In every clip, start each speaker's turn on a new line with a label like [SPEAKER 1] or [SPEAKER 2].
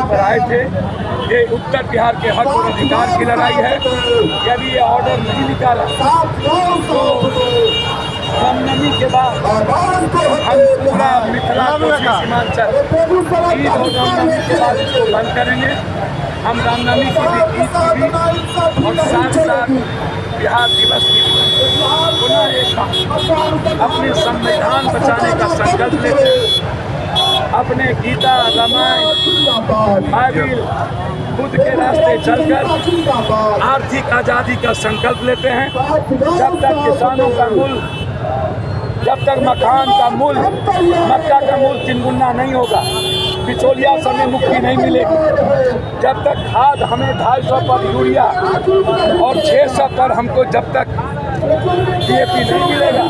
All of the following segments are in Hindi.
[SPEAKER 1] पर आए थे। ये उत्तर बिहार के हक और अधिकार की लड़ाई है। यदि ये ऑर्डर नहीं निकाला तो रामनवमी के बाद हम पूरा मिथिला सीमांचल ईद और रामनवमी के बाद इसको बंद करेंगे। हम रामनवमी की भी ईद की भी और साथ साथ बिहार दिवस की भी पुनः एक बार अपने संविधान बचाने का संकल्प लेते हैं। अपने गीता, रामायण, बाइबिल, बुद्ध के रास्ते चलकर आर्थिक आज़ादी का संकल्प लेते हैं। जब तक किसानों का मूल्य, जब तक मकान का मूल्य, मक्का का मूल्य 3 गुना नहीं होगा, बिचौलिया से हमें मुक्ति नहीं मिलेगी। जब तक खाद हमें 250 पर यूरिया और 600 पर हमको जब तक DAP नहीं मिलेगा,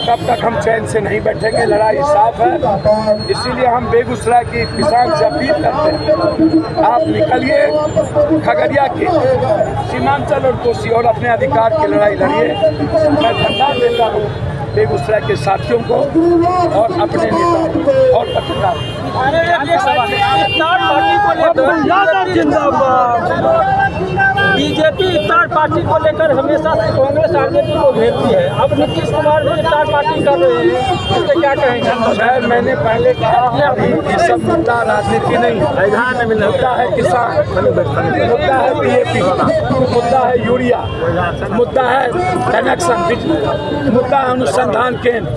[SPEAKER 1] तब तक हम चैन से नहीं बैठेंगे। लड़ाई साफ है। इसीलिए हम बेगूसराय की किसान से अपील करते हैं, आप निकलिए, खगड़िया के सीमांचल और कोसी और अपने अधिकार की लड़ाई लड़िए। मैं धन्यवाद देता हूँ बेगूसराय के साथियों को और अपने नेताओं और पत्रकार।
[SPEAKER 2] बीजेपी इफ्तार पार्टी को लेकर हमेशा से कांग्रेस राजनीति को घेरती है। अब नीतीश कुमार भी इफ्तार पार्टी कर रहे हैं, इससे क्या कहेंगे?
[SPEAKER 1] शायद मैंने पहले कहा ये सब मुद्दा राजनीति नहीं, मुद्दा है किसान, मुद्दा है DAP, मुद्दा है यूरिया, मुद्दा है कनेक्शन बिजली, मुद्दा है अनुसंधान केंद्र,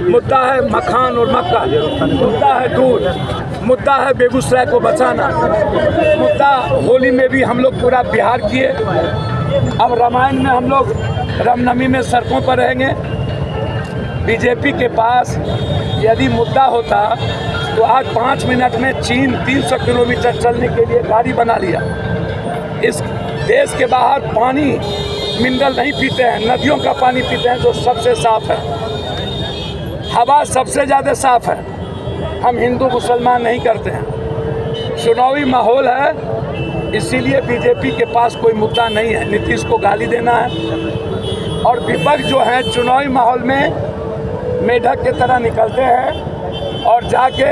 [SPEAKER 1] मुद्दा है मखान और मक्का, मुद्दा है दूध, मुद्दा है बेगूसराय को बचाना, मुद्दा होली में भी हम लोग पूरा बिहार किए। अब रामायण में हम लोग रामनवमी में सड़कों पर रहेंगे। बीजेपी के पास यदि मुद्दा होता तो आज 5 मिनट में चीन 300 किलोमीटर चलने के लिए गाड़ी बना लिया। इस देश के बाहर पानी मिनरल नहीं पीते हैं, नदियों का पानी पीते हैं जो सबसे साफ है, हवा सबसे ज़्यादा साफ है। हम हिंदू मुसलमान नहीं करते हैं। चुनावी माहौल है, इसीलिए बीजेपी के पास कोई मुद्दा नहीं है। नीतीश को गाली देना है और विपक्ष जो है चुनावी माहौल में मेढक की तरह निकलते हैं और जाके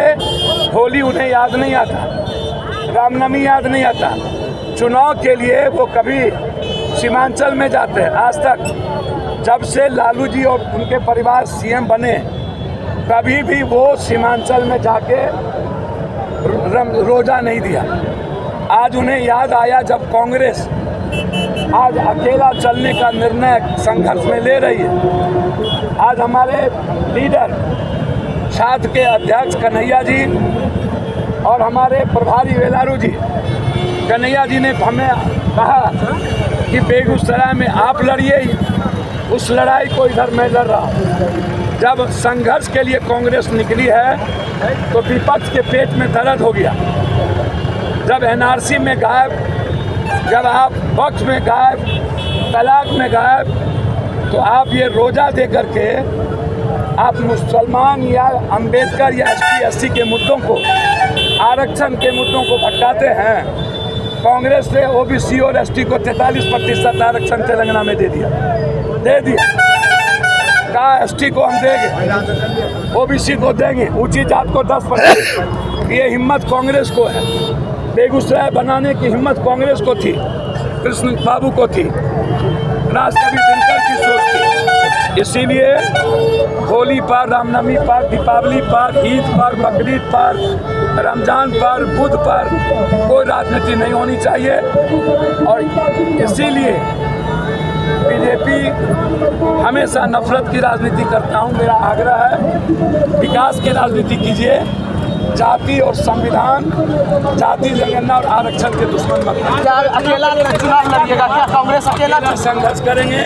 [SPEAKER 1] होली उन्हें याद नहीं आता, रामनवमी याद नहीं आता। चुनाव के लिए वो कभी सीमांचल में जाते हैं। आज तक जब से लालू जी और उनके परिवार CM बने, कभी भी वो सीमांचल में जाके रोजा नहीं दिया। आज उन्हें याद आया जब कांग्रेस आज अकेला चलने का निर्णय संघर्ष में ले रही है। आज हमारे लीडर छात्र के अध्यक्ष कन्हैया जी और हमारे प्रभारी वेलारू जी, कन्हैया जी ने हमें कहा कि बेगूसराय में आप लड़िए, उस लड़ाई को इधर मैं लड़ रहा हूँ। जब संघर्ष के लिए कांग्रेस निकली है तो विपक्ष के पेट में दर्द हो गया। जब NRC में गायब, जब आप वक्फ में गायब, तलाक में गायब, तो आप ये रोजा दे करके आप मुसलमान या अंबेडकर या ST/SC के मुद्दों को, आरक्षण के मुद्दों को भटकाते हैं। कांग्रेस ने OBC और ST को 43% आरक्षण तेलंगाना में दे दिया। कहा ST को हम देंगे, OBC को देंगे, ऊंची जात को 10%। ये हिम्मत कांग्रेस को है। बेगूसराय बनाने की हिम्मत कांग्रेस को थी, कृष्ण बाबू को थी, राजकवि दिनकर की सोच थी। इसीलिए होली पर, रामनवमी पर, दीपावली पर, ईद पर, बकरीद पर, रमजान पर, बुध पर कोई राजनीति नहीं होनी चाहिए। और इसीलिए बीजेपी हमेशा नफरत की राजनीति करता हूँ। मेरा आग्रह है विकास की राजनीति कीजिए, जाति और संविधान, जाति जनगणना और आरक्षण के दुश्मन मत।
[SPEAKER 2] क्या अकेला चुनाव लड़िएगा? क्या कांग्रेस अकेला
[SPEAKER 1] संघर्ष करेंगे?